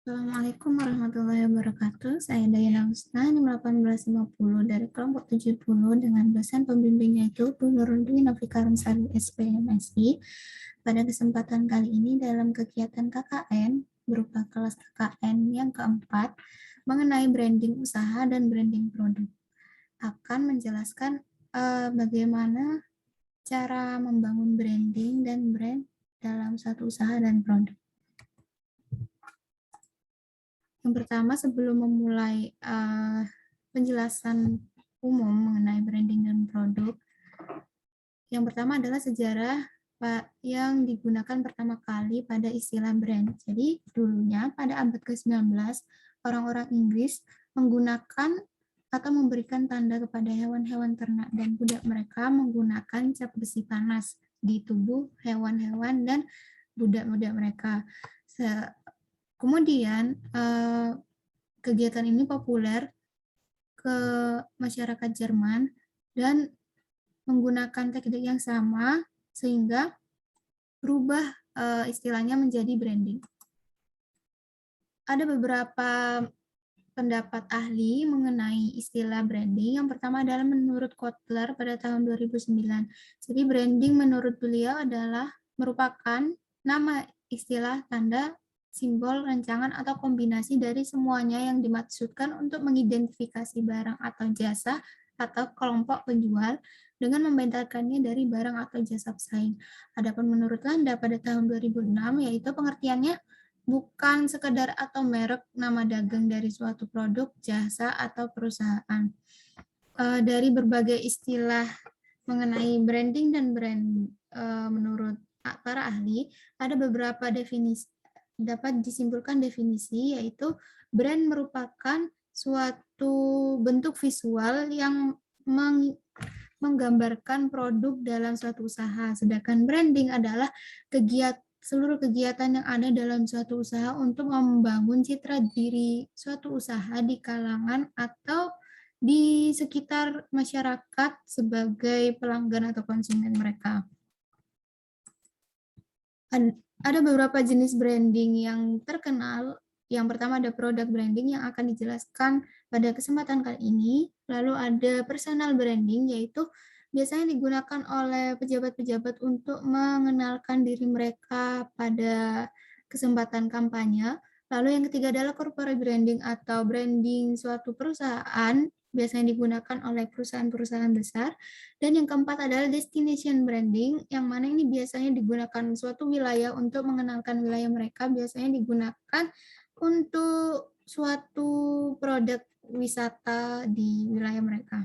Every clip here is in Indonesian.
Assalamualaikum warahmatullahi wabarakatuh. Saya Dayana Husna, 1850 dari kelompok 70 dengan dosen pembimbingnya itu Bu Nurul Novikarensari SPMSI. Pada kesempatan kali ini dalam kegiatan KKN berupa kelas KKN yang keempat mengenai branding usaha dan branding produk. Akan menjelaskan bagaimana cara membangun branding dan brand dalam satu usaha dan produk. Yang pertama, sebelum memulai penjelasan umum mengenai branding dan produk, yang pertama adalah sejarah yang digunakan pertama kali pada istilah brand. Jadi, dulunya pada abad ke-19, orang-orang Inggris menggunakan atau memberikan tanda kepada hewan-hewan ternak dan budak mereka menggunakan cap besi panas di tubuh hewan-hewan dan budak-budak mereka. Kemudian, kegiatan ini populer ke masyarakat Jerman dan menggunakan teknik yang sama sehingga berubah istilahnya menjadi branding. Ada beberapa pendapat ahli mengenai istilah branding. Yang pertama adalah menurut Kotler pada tahun 2009. Jadi branding menurut beliau adalah merupakan nama istilah tanda simbol, rancangan, atau kombinasi dari semuanya yang dimaksudkan untuk mengidentifikasi barang atau jasa atau kelompok penjual dengan membedakannya dari barang atau jasa pesaing. Adapun menurut Landa pada tahun 2006, yaitu pengertiannya bukan sekedar atau merek nama dagang dari suatu produk, jasa, atau perusahaan. Dari berbagai istilah mengenai branding dan brand menurut para ahli, ada beberapa definisi dapat disimpulkan definisi, yaitu brand merupakan suatu bentuk visual yang menggambarkan produk dalam suatu usaha, sedangkan branding adalah seluruh kegiatan yang ada dalam suatu usaha untuk membangun citra diri suatu usaha di kalangan atau di sekitar masyarakat sebagai pelanggan atau konsumen mereka. Ada beberapa jenis branding yang terkenal. Yang pertama ada product branding yang akan dijelaskan pada kesempatan kali ini. Lalu ada personal branding, yaitu biasanya digunakan oleh pejabat-pejabat untuk mengenalkan diri mereka pada kesempatan kampanye. Lalu yang ketiga adalah corporate branding atau branding suatu perusahaan, biasanya digunakan oleh perusahaan-perusahaan besar. Dan yang keempat adalah destination branding, yang mana ini biasanya digunakan suatu wilayah untuk mengenalkan wilayah mereka, biasanya digunakan untuk suatu produk wisata di wilayah mereka.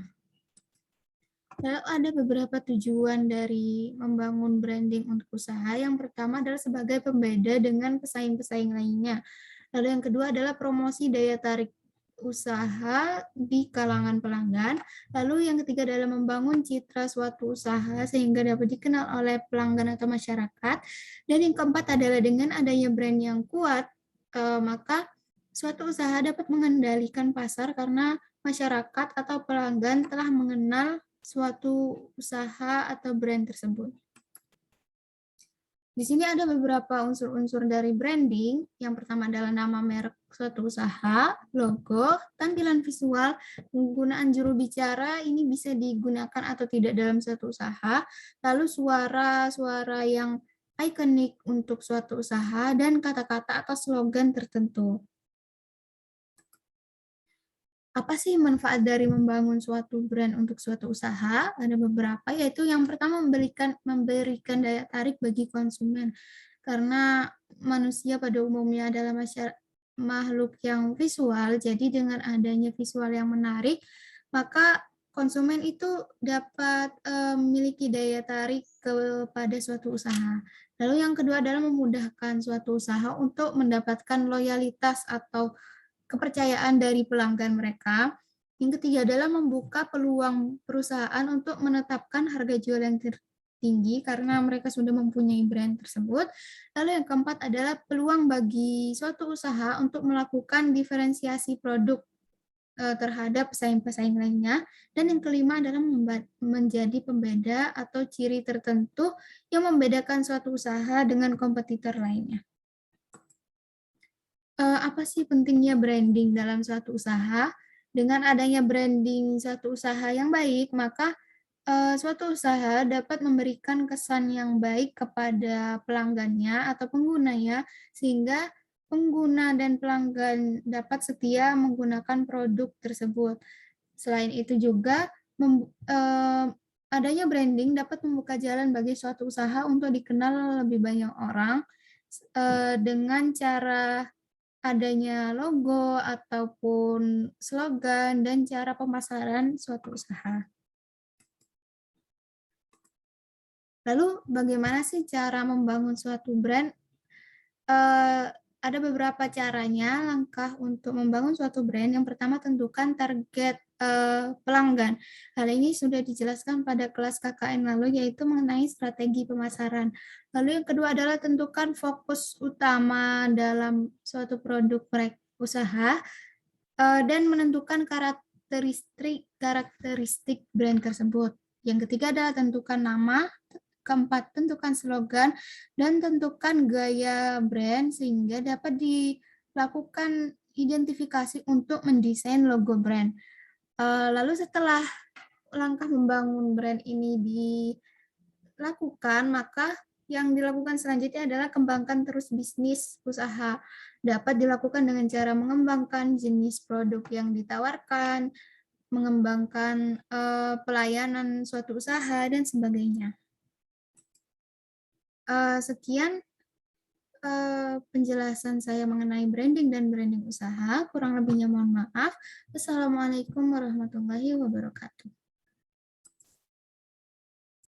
Lalu ada beberapa tujuan dari membangun branding untuk usaha. Yang pertama adalah sebagai pembeda dengan pesaing-pesaing lainnya. Lalu yang kedua adalah promosi daya tarik usaha di kalangan pelanggan. Lalu yang ketiga adalah membangun citra suatu usaha sehingga dapat dikenal oleh pelanggan atau masyarakat. Dan yang keempat adalah dengan adanya brand yang kuat, maka suatu usaha dapat mengendalikan pasar karena masyarakat atau pelanggan telah mengenal suatu usaha atau brand tersebut. Di sini ada beberapa unsur-unsur dari branding. Yang pertama adalah nama merek suatu usaha, logo, tampilan visual, penggunaan juru bicara ini bisa digunakan atau tidak dalam suatu usaha, lalu suara-suara yang ikonik untuk suatu usaha, dan kata-kata atau slogan tertentu. Apa sih manfaat dari membangun suatu brand untuk suatu usaha? Ada beberapa, yaitu yang pertama memberikan daya tarik bagi konsumen. Karena manusia pada umumnya adalah makhluk yang visual, jadi dengan adanya visual yang menarik, maka konsumen itu dapat memiliki daya tarik kepada suatu usaha. Lalu yang kedua adalah memudahkan suatu usaha untuk mendapatkan loyalitas atau kepercayaan dari pelanggan mereka. Yang ketiga adalah membuka peluang perusahaan untuk menetapkan harga jual yang tertinggi karena mereka sudah mempunyai brand tersebut. Lalu yang keempat adalah peluang bagi suatu usaha untuk melakukan diferensiasi produk terhadap pesaing-pesaing lainnya. Dan yang kelima adalah menjadi pembeda atau ciri tertentu yang membedakan suatu usaha dengan kompetitor lainnya. Apa sih pentingnya branding dalam suatu usaha? Dengan adanya branding suatu usaha yang baik, maka suatu usaha dapat memberikan kesan yang baik kepada pelanggannya atau penggunanya, sehingga pengguna dan pelanggan dapat setia menggunakan produk tersebut. Selain itu juga, adanya branding dapat membuka jalan bagi suatu usaha untuk dikenal lebih banyak orang, dengan cara adanya logo ataupun slogan dan cara pemasaran suatu usaha. Lalu bagaimana sih cara membangun suatu brand? Eee, ada beberapa caranya, langkah untuk membangun suatu brand. Yang pertama, tentukan target, pelanggan. Hal ini sudah dijelaskan pada kelas KKN lalu, yaitu mengenai strategi pemasaran. Lalu yang kedua adalah tentukan fokus utama dalam suatu produk usaha, dan menentukan karakteristik karakteristik brand tersebut. Yang ketiga adalah tentukan nama. Keempat, tentukan slogan dan tentukan gaya brand sehingga dapat dilakukan identifikasi untuk mendesain logo brand. Lalu setelah langkah membangun brand ini dilakukan, maka yang dilakukan selanjutnya adalah kembangkan terus bisnis usaha. Dapat dilakukan dengan cara mengembangkan jenis produk yang ditawarkan, mengembangkan pelayanan suatu usaha, dan sebagainya. Sekian penjelasan saya mengenai branding dan branding usaha. Kurang lebihnya mohon maaf. Wassalamualaikum warahmatullahi wabarakatuh.